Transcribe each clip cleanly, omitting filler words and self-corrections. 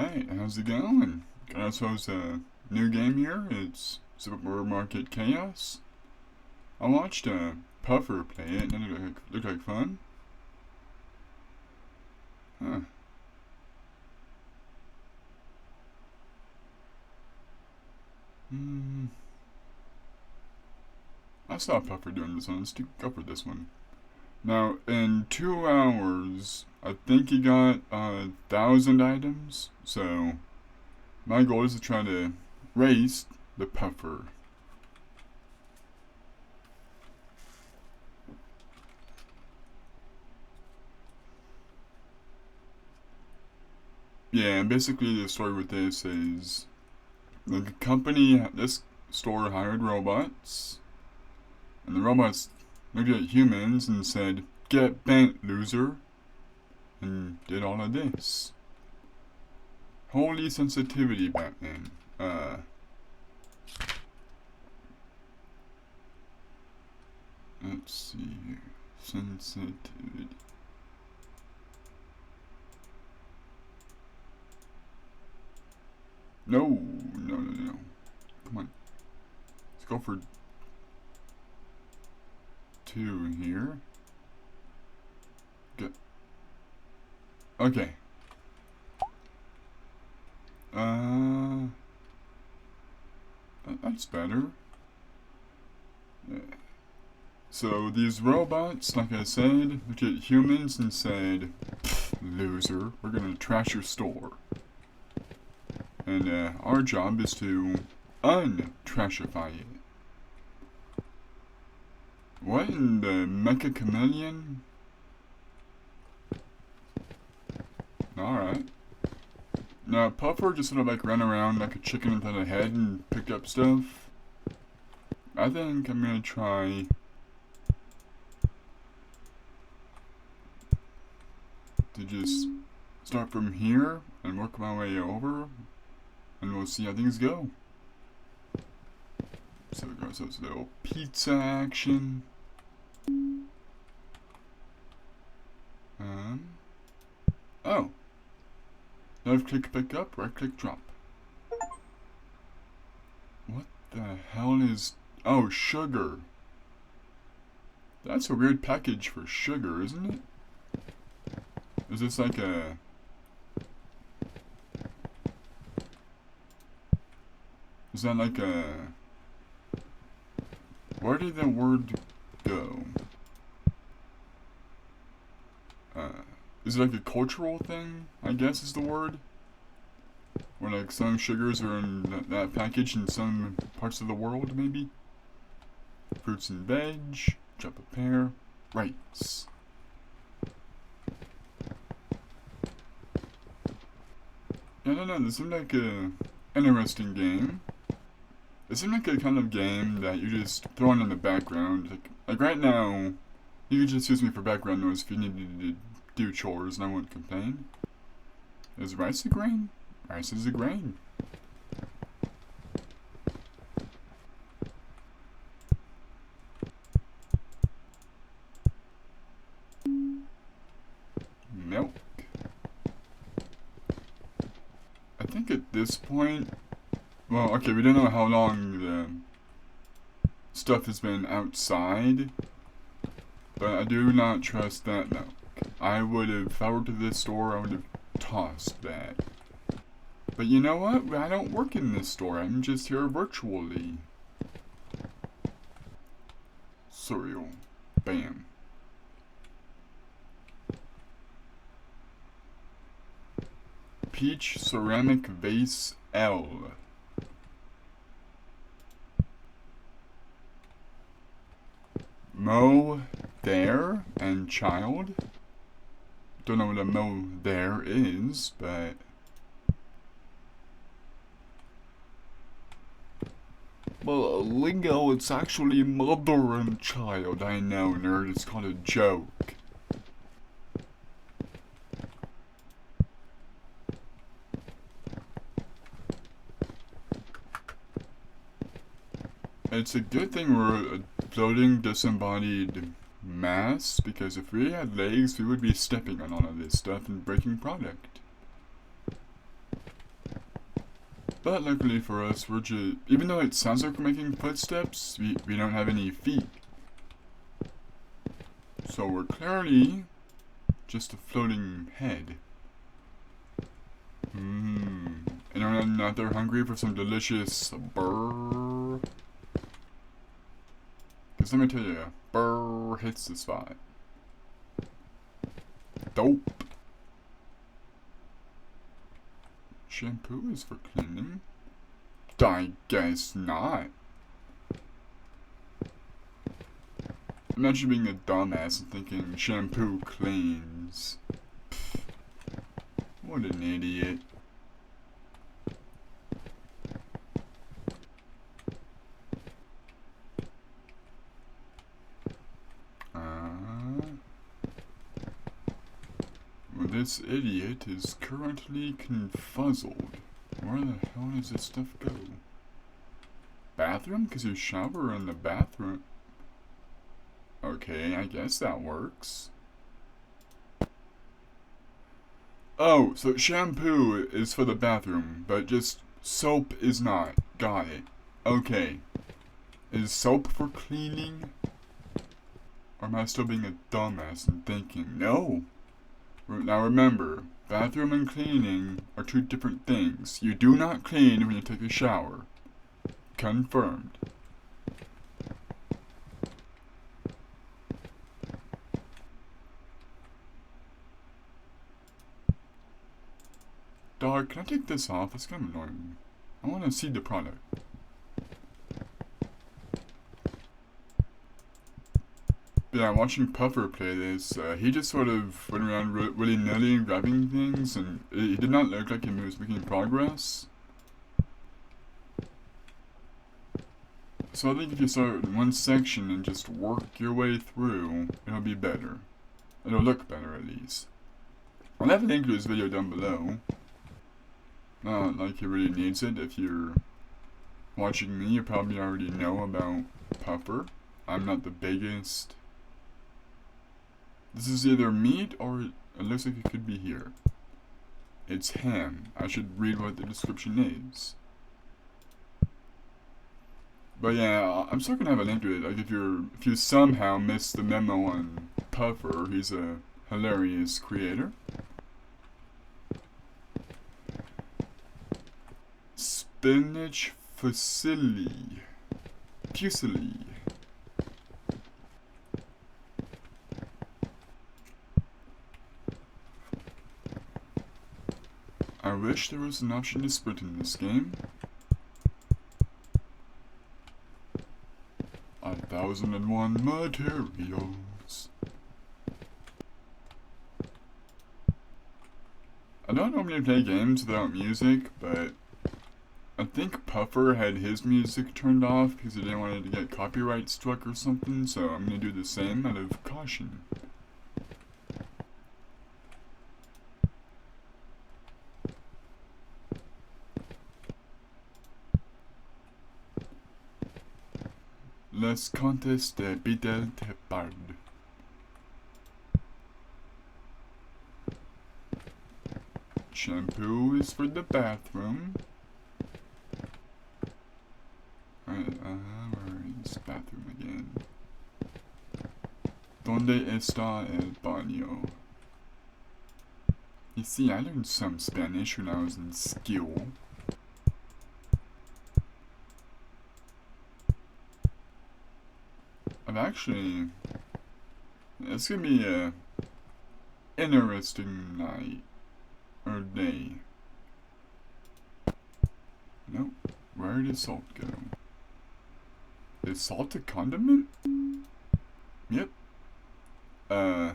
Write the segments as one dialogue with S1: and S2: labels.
S1: Alright, how's it going? Guys, how's a new game here? It's Supermarket Chaos. I watched Puffer play it and it looked like fun. Huh. I saw Puffer doing this one. Let's go for this one. Now, in 2 hours, I think he got 1,000 items. So, my goal is to try to race the Puffer. Yeah, basically the story with this is the company, this store hired robots, and the robots looked at humans and said, "Get bent, loser," and did all of this. Holy sensitivity, Batman. Let's see here. Sensitivity. No. Come on. Let's go for 2 here. Good. Okay. That's better. Yeah. So these robots, like I said, looked at humans and said, "Loser, we're gonna trash your store." And our job is to untrashify it. What in the Mecha Chameleon? Alright. Now, Puffer just sort of like ran around like a chicken without a head and picked up stuff. I think I'm gonna try to just start from here and work my way over, and we'll see how things go. So we got ourselves a little pizza action. Oh. Left click pick up, right click drop. What the hell is... Oh, sugar. That's a weird package for sugar, isn't it? Is this like a... Is that like a... Where did the word go? Is it like a cultural thing, I guess is the word? Where like some sugars are in that package in some parts of the world, maybe? Fruits and veg, drop a pear, rice. I don't know, this seemed like a interesting game. It seemed like a kind of game that you just throw on in the background. Like right now, you could just use me for background noise if you needed to do chores and I wouldn't complain. Is rice a grain? Rice is a grain. Milk. I think at this point... Well, okay, we don't know how long the stuff has been outside, but I do not trust that milk. I would have, if I were to this store, I would have tossed that. But you know what? I don't work in this store. I'm just here virtually. Cereal. Bam. Peach ceramic vase L. Mo there and child. Don't know what a mo there is, but well, lingo, it's actually mother and child. I know, nerd, it's called a joke. It's a good thing we're a floating disembodied mass, because if we had legs, we would be stepping on all of this stuff and breaking product. But luckily for us, we're just, even though it sounds like we're making footsteps, we don't have any feet. So we're clearly just a floating head. Anyone out there hungry for some delicious burr? Because let me tell you, burr hits the spot. Dope. Shampoo is for cleaning? I guess not. Imagine being a dumbass and thinking shampoo cleans. Pfft. What an idiot. Well, this idiot is currently confuzzled. Where the hell does this stuff go? Bathroom? Because you shower in the bathroom. Okay, I guess that works. Oh, so shampoo is for the bathroom, but just soap is not. Got it. Okay. Is soap for cleaning? Or am I still being a dumbass and thinking, no? Now remember, bathroom and cleaning are two different things. You do not clean when you take a shower. Confirmed. Dog, can I take this off? It's kind of annoying. I want to see the product. But yeah, watching Puffer play this, he just sort of went around willy-nilly grabbing things, and it did not look like he was making progress. So I think if you start in one section and just work your way through, it'll be better. It'll look better, at least. I'll have a link to his video down below. Not like he really needs it. If you're watching me, you probably already know about Puffer. I'm not the biggest. This is either meat or it looks like it could be here. It's ham. I should read what the description is. But yeah, I'm still gonna have a link to it. Like if you somehow missed the memo on Puffer, he's a hilarious creator. Spinach fusilli. Fusilli. I wish there was an option to sprint in this game. 1001 materials. I don't normally play games without music, but I think Puffer had his music turned off because he didn't want it to get copyright struck or something, so I'm gonna do the same out of caution. Les Contes de Bidel Tepard. Shampoo is for the bathroom. Where is bathroom again? ¿Dónde está el baño? You see, I learned some Spanish when I was in school. Actually, it's gonna be a interesting night or day. Nope. Where did salt go? Is salt a condiment? Yep. I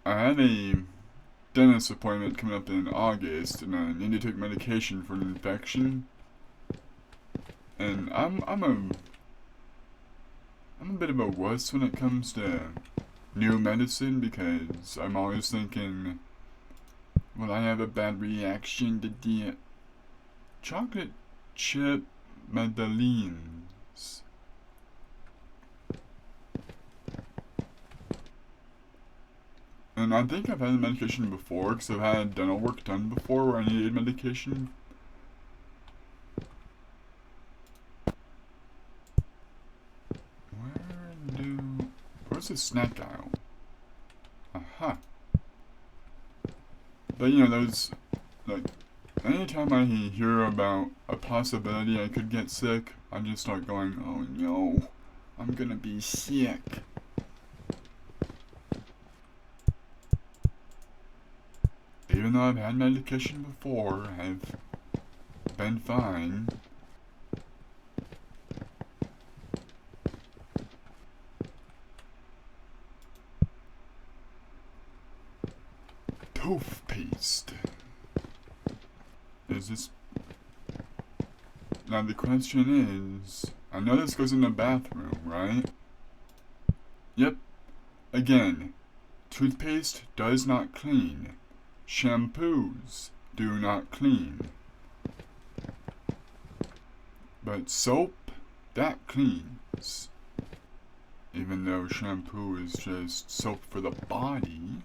S1: had a dentist appointment coming up in August, and I need to take medication for an infection. And I'm a bit of a wuss when it comes to new medicine because I'm always thinking, will I have a bad reaction to the chocolate chip madeleines? And I think I've had the medication before, because I've had dental work done before where I needed medication. Where's the snack aisle? Aha. But you know, there's, like, anytime I hear about a possibility I could get sick, I just start going, oh no, I'm gonna be sick. Even though I've had medication before, I've been fine. Toothpaste. Is this... Now the question is... I know this goes in the bathroom, right? Yep. Again, toothpaste does not clean. Shampoos do not clean. But soap, that cleans. Even though shampoo is just soap for the body.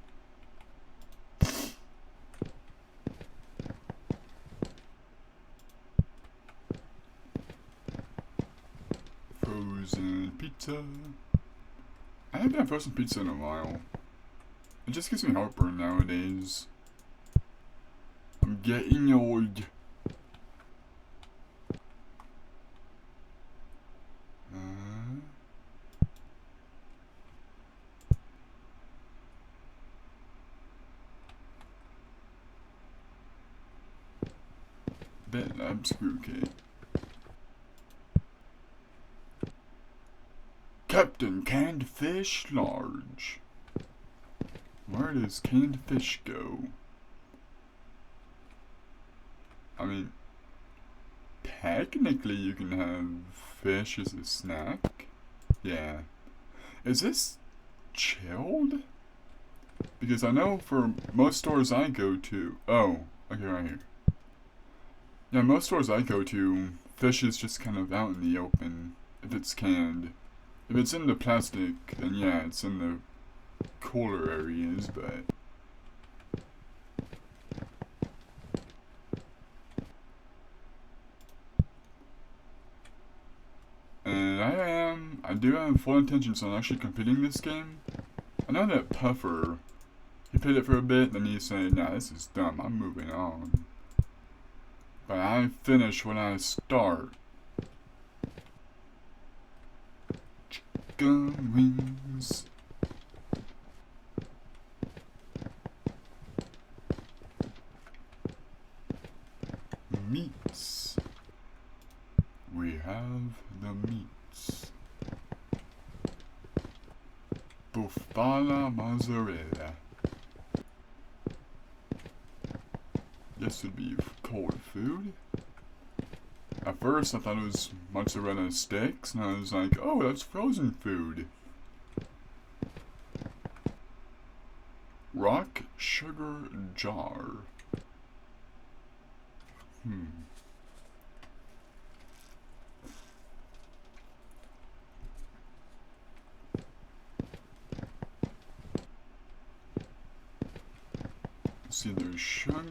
S1: Frozen pizza. I haven't had frozen pizza in a while. It just gives me heartburn nowadays. I'm getting old. Bet Lab screw cake. Captain Canned Fish Large. Where does canned fish go? I mean, technically you can have fish as a snack. Yeah. Is this chilled? Because I know for most stores I go to... Oh, okay, right here. Yeah, most stores I go to, fish is just kind of out in the open if it's canned. If it's in the plastic, then yeah, it's in the cooler areas, but... And I do have full intentions on actually completing this game. I know that Puffer, he played it for a bit, then he said, nah, this is dumb, I'm moving on. But I finish when I start. Chicken wings. Meats. We have the meats. Bufala mozzarella. This would be cold food. At first I thought it was mozzarella sticks, and I was like, oh, that's frozen food. Rock sugar jar. Let's see, there's sugar.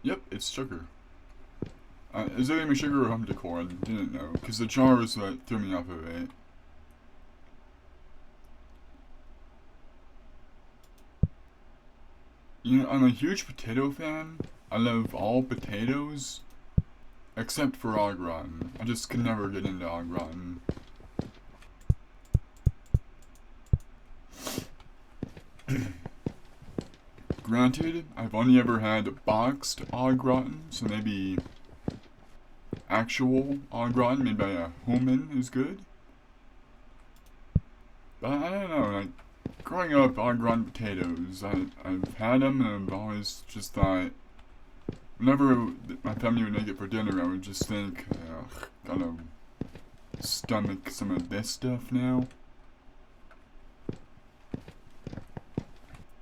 S1: Yep, it's sugar. Is it gonna be sugar or home decor? I didn't know, because the jar is what threw me off of it. You know, I'm a huge potato fan. I love all potatoes, except for au gratin. I just could never get into au gratin. Granted, I've only ever had boxed au gratin, so maybe actual au gratin made by a human is good. But I don't know, like, growing up, au gratin potatoes, I've had them and I've always just thought, whenever my family would make it for dinner, I would just think, ugh, gotta stomach some of this stuff now.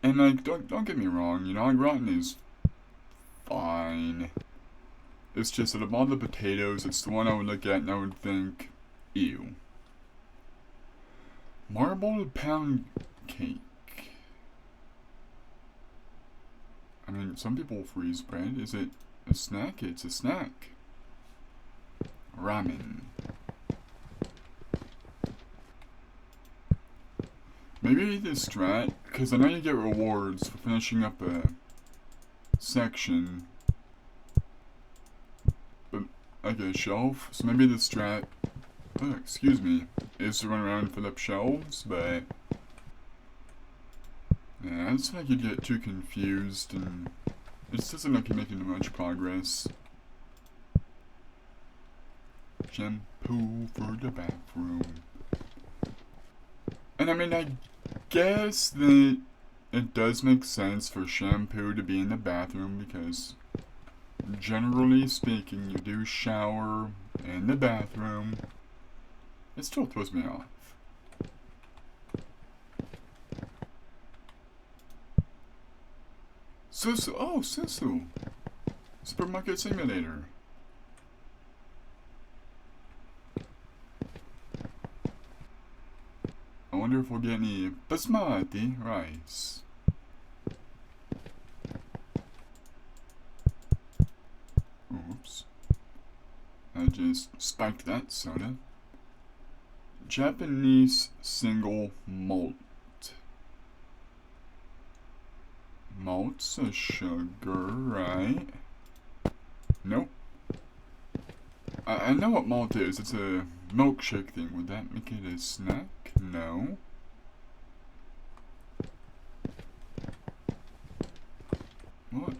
S1: And like, don't get me wrong, you know, au gratin is fine. It's just that of all the potatoes, it's the one I would look at and I would think, ew. Marbled pound cake. mean, some people freeze bread. Is it a snack? It's a snack. Ramen. Maybe the strat, because I know you get rewards for finishing up a section. But, like a shelf. So maybe the strat, oh, excuse me, is to run around and fill up shelves, but yeah, I just feel like you'd get too confused and it just doesn't look like you're making much progress. Shampoo for the bathroom. And I mean, I guess that it does make sense for shampoo to be in the bathroom because generally speaking, you do shower in the bathroom. It still throws me off. Susu, oh, Susu. Supermarket Simulator. I wonder if we'll get any basmati rice. Oops. I just spiked that soda. Japanese single malt. Malt's a sugar, right? Nope. I know what malt is. It's a milkshake thing. Would that make it a snack? No. What?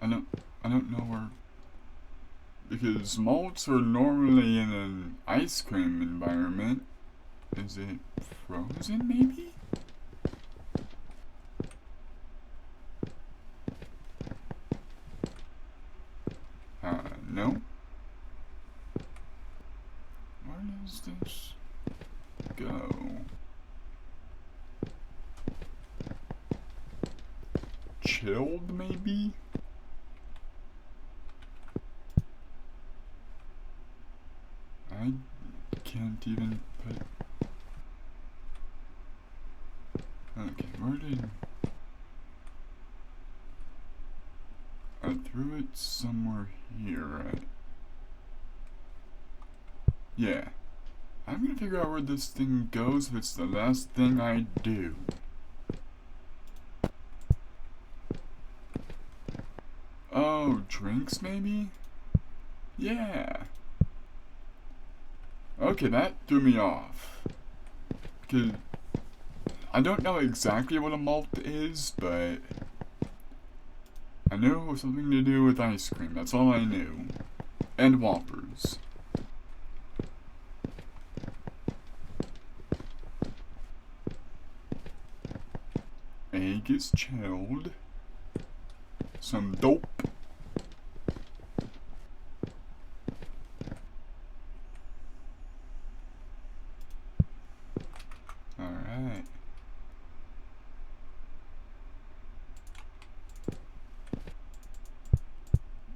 S1: I don't know where, because malts are normally in an ice cream environment. Is it frozen, maybe? No. Where does this go? Chilled, maybe? I can't even put... Okay, where did... I threw it somewhere here, right? Yeah. I'm gonna figure out where this thing goes if it's the last thing I do. Oh, drinks maybe? Yeah. Okay, that threw me off. Cause I don't know exactly what a malt is, but I knew it was something to do with ice cream. That's all I knew. And Whoppers. Egg is chilled. Some dope. Alright.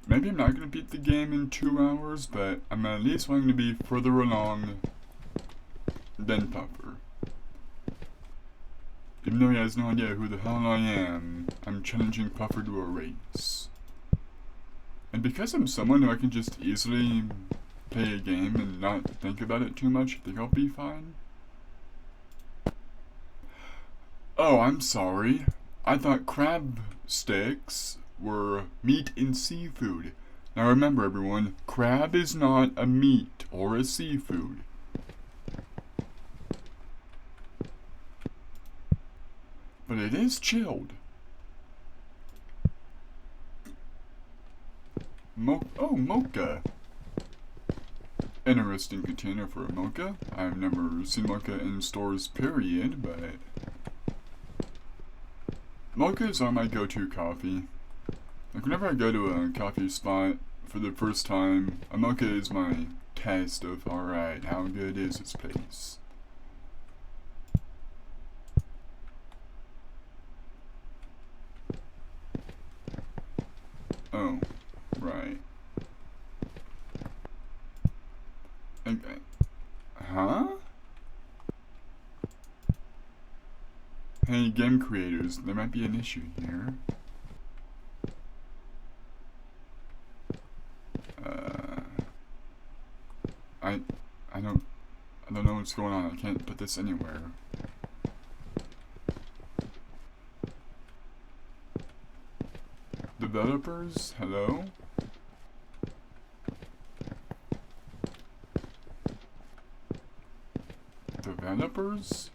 S1: Maybe I'm not going to beat the game in 2 hours, but I'm at least going to be further along than Puffer. Even though he has no idea who the hell I am, I'm challenging Puffer to a race. And because I'm someone who I can just easily play a game and not think about it too much, I think I'll be fine. Oh, I'm sorry. I thought crab sticks were meat and seafood. Now remember everyone, crab is not a meat or a seafood. But it is chilled. Mocha. Interesting container for a mocha. I've never seen mocha in stores, period, but mochas are my go-to coffee. Like whenever I go to a coffee spot for the first time, a mocha is my test of, alright, how good is this place? Oh, right. Okay. Huh? Hey, game creators, there might be an issue here. I don't know what's going on. I can't put this anywhere. Developers, hello? Developers?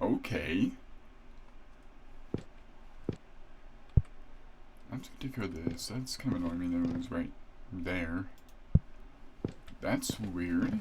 S1: Okay. I'm just gonna take care of this. That's kind of annoying me that it was right there. That's weird.